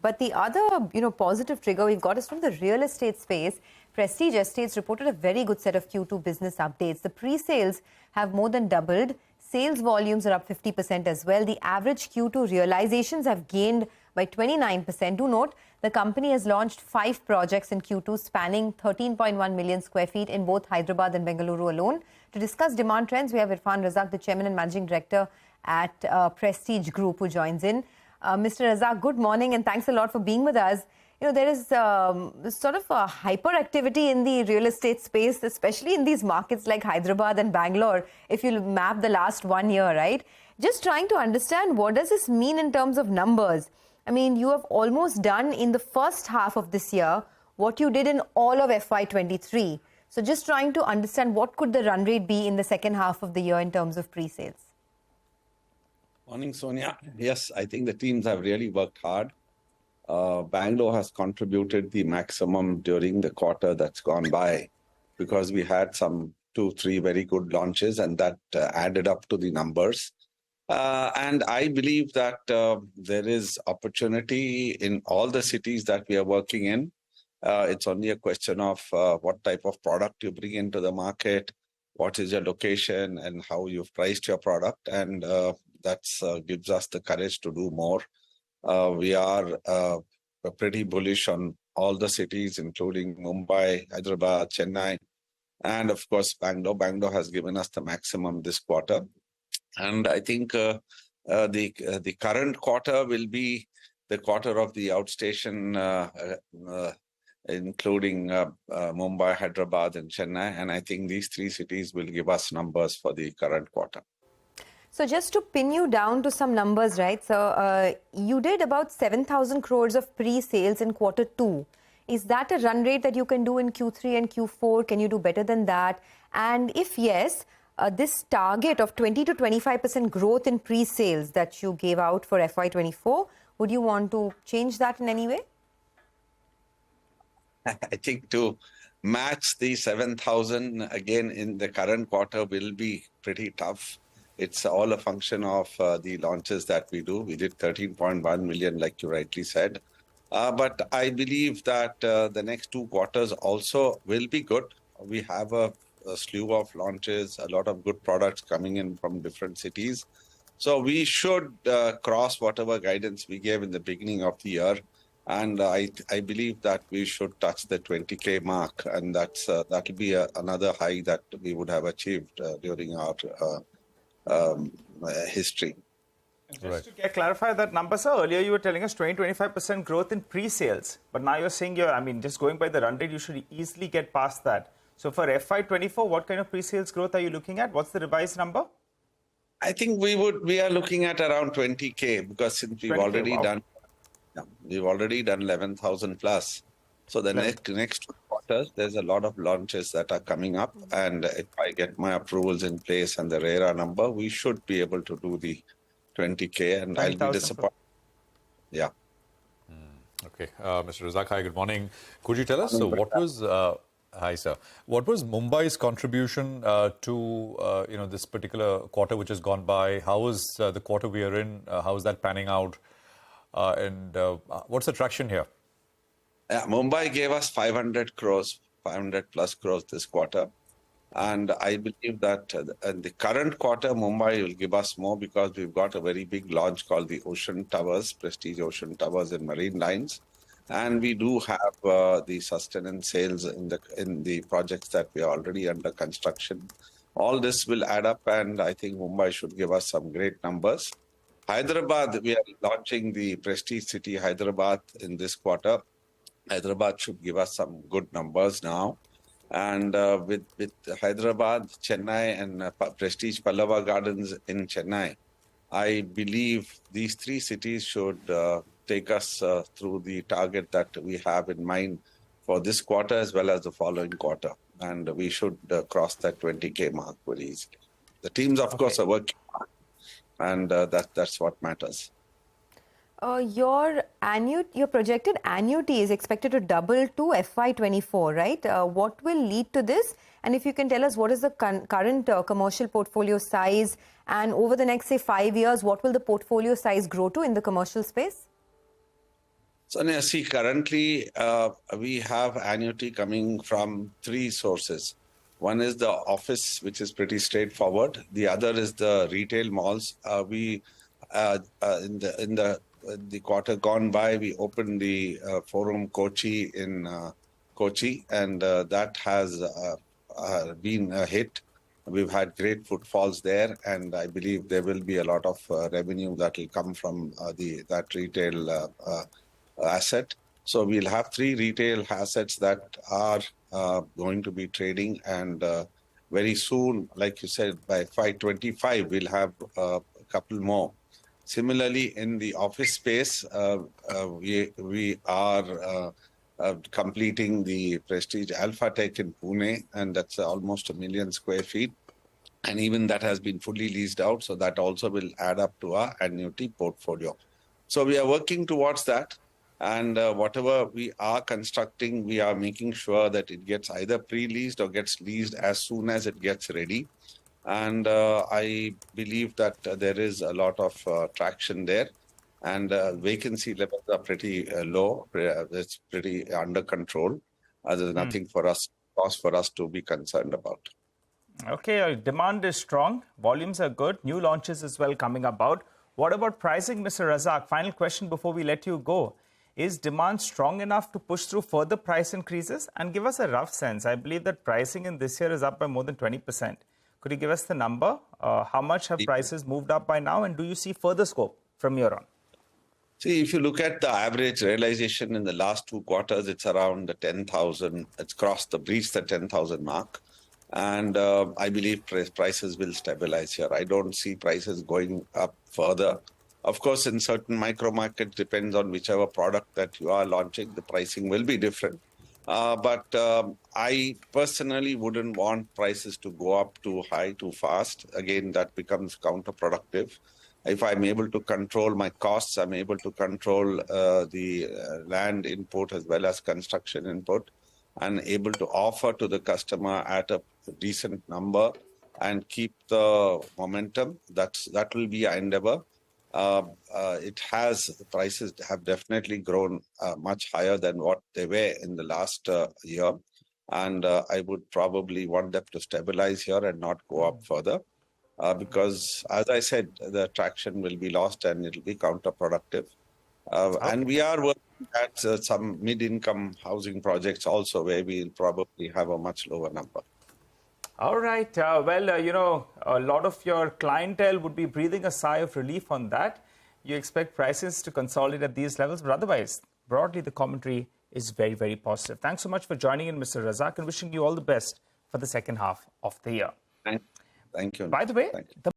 But the other, positive trigger we've got is from the real estate space. Prestige Estates reported a very good set of Q2 business updates. The pre-sales have more than doubled. Sales volumes are up 50% as well. The average Q2 realizations have gained by 29%. Do note, the company has launched 5 projects in Q2 spanning 13.1 million square feet in both Hyderabad and Bengaluru alone. To discuss demand trends, we have Irfan Razack, the Chairman and Managing Director at Prestige Group, who joins in. Mr. Razack, good morning and thanks a lot for being with us. There is sort of a hyperactivity in the real estate space, especially in these markets like Hyderabad and Bangalore, if you map the last 1 year, right? Just trying to understand, what does this mean in terms of numbers? I mean, you have almost done in the first half of this year what you did in all of FY23. So just trying to understand, what could the run rate be in the second half of the year in terms of pre-sales? Morning, Sonia. Yes, I think the teams have really worked hard. Bangalore has contributed the maximum during the quarter that's gone by, because we had some 2-3 very good launches, and that added up to the numbers. And I believe that there is opportunity in all the cities that we are working in. It's only a question of what type of product you bring into the market, what is your location, and how you've priced your product. And that gives us the courage to do more. We are pretty bullish on all the cities, including Mumbai, Hyderabad, Chennai, and of course Bangalore. Bangalore has given us the maximum this quarter. And I think the current quarter will be the quarter of the outstation, including Mumbai, Hyderabad, and Chennai. And I think these 3 cities will give us numbers for the current quarter. So just to pin you down to some numbers, right? So you did about 7,000 crores of pre-sales in quarter 2. Is that a run rate that you can do in Q3 and Q4? Can you do better than that? And if yes, this target of 20 to 25% growth in pre-sales that you gave out for FY24, would you want to change that in any way? I think to match the 7,000 again in the current quarter will be pretty tough. It's all a function of the launches that we do. We did 13.1 million, like you rightly said. But I believe that the next 2 quarters also will be good. We have a slew of launches, a lot of good products coming in from different cities. So we should cross whatever guidance we gave in the beginning of the year. And I believe that we should touch the 20K mark. And that'll be another high that we would have achieved during our history. Just to clarify that number, sir, earlier you were telling us 20-25% growth in pre-sales. But now you're saying just going by the run rate, you should easily get past that. So for FY24, what kind of pre-sales growth are you looking at? What's the revised number? I think we are looking at around 20K, because since we've already done 11,000 plus. So the next quarters, there's a lot of launches that are coming up. And if I get my approvals in place and the RERA number, we should be able to do the 20K, and I'll be disappointed. Yeah. Okay. Mr. Razack, hi, good morning. Could you tell us, so what was... Hi, sir. What was Mumbai's contribution to this particular quarter which has gone by? How was the quarter we are in? How is that panning out? And what's the traction here? Mumbai gave us 500 plus crores this quarter. And I believe that in the current quarter, Mumbai will give us more, because we've got a very big launch called the Ocean Towers, Prestige Ocean Towers and Marine Lines. And we do have the sustenance sales in the projects that we are already under construction. All this will add up, and I think Mumbai should give us some great numbers. Hyderabad, we are launching the Prestige City Hyderabad in this quarter. Hyderabad should give us some good numbers now. And with Hyderabad, Chennai, and Prestige Pallava Gardens in Chennai, I believe these 3 cities should take us through the target that we have in mind for this quarter as well as the following quarter. And we should cross that 20K mark very easily. The teams, of course, are working hard, and that's what matters. Your projected annuity is expected to double to FY24, right? What will lead to this? And if you can tell us, what is the current commercial portfolio size? And over the next, say, 5 years, what will the portfolio size grow to in the commercial space? Sonia, see, currently we have annuity coming from three sources. One is the office, which is pretty straightforward. The other is the retail malls. In the quarter gone by, we opened the Forum Kochi in Kochi, and that has been a hit. We've had great footfalls there, and I believe there will be a lot of revenue that will come from that retail asset. So we'll have three retail assets that are going to be trading, and very soon, like you said, by 525, we'll have a couple more. Similarly, in the office space, we are completing the Prestige Alpha Tech in Pune, and that's almost 1 million square feet. And even that has been fully leased out, so that also will add up to our annuity portfolio. So we are working towards that. And whatever we are constructing, we are making sure that it gets either pre-leased or gets leased as soon as it gets ready. And I believe that there is a lot of traction there. And vacancy levels are pretty low. It's pretty under control. There's nothing cause for us to be concerned about. Okay, demand is strong. Volumes are good. New launches as well coming about. What about pricing, Mr. Razack? Final question before we let you go. Is demand strong enough to push through further price increases? And give us a rough sense. I believe that pricing in this year is up by more than 20%. Could you give us the number? How much have prices moved up by now? And do you see further scope from here on? See, if you look at the average realization in the last 2 quarters, it's around the 10,000. It's breached the 10,000 mark. And I believe prices will stabilize here. I don't see prices going up further. Of course, in certain micro markets, depends on whichever product that you are launching, the pricing will be different. But I personally wouldn't want prices to go up too high, too fast. Again, that becomes counterproductive. If I'm able to control my costs, I'm able to control the land input as well as construction input, and able to offer to the customer at a decent number and keep the momentum. That will be our endeavor. Prices have definitely grown much higher than what they were in the last year. And I would probably want them to stabilize here and not go up further. Because, as I said, the traction will be lost and it will be counterproductive. And we are working at some mid-income housing projects also, where we'll probably have a much lower number. All right. A lot of your clientele would be breathing a sigh of relief on that. You expect prices to consolidate at these levels, but otherwise, broadly, the commentary is very, very positive. Thanks so much for joining in, Mr. Razack, and wishing you all the best for the second half of the year. Thank you. By the way, the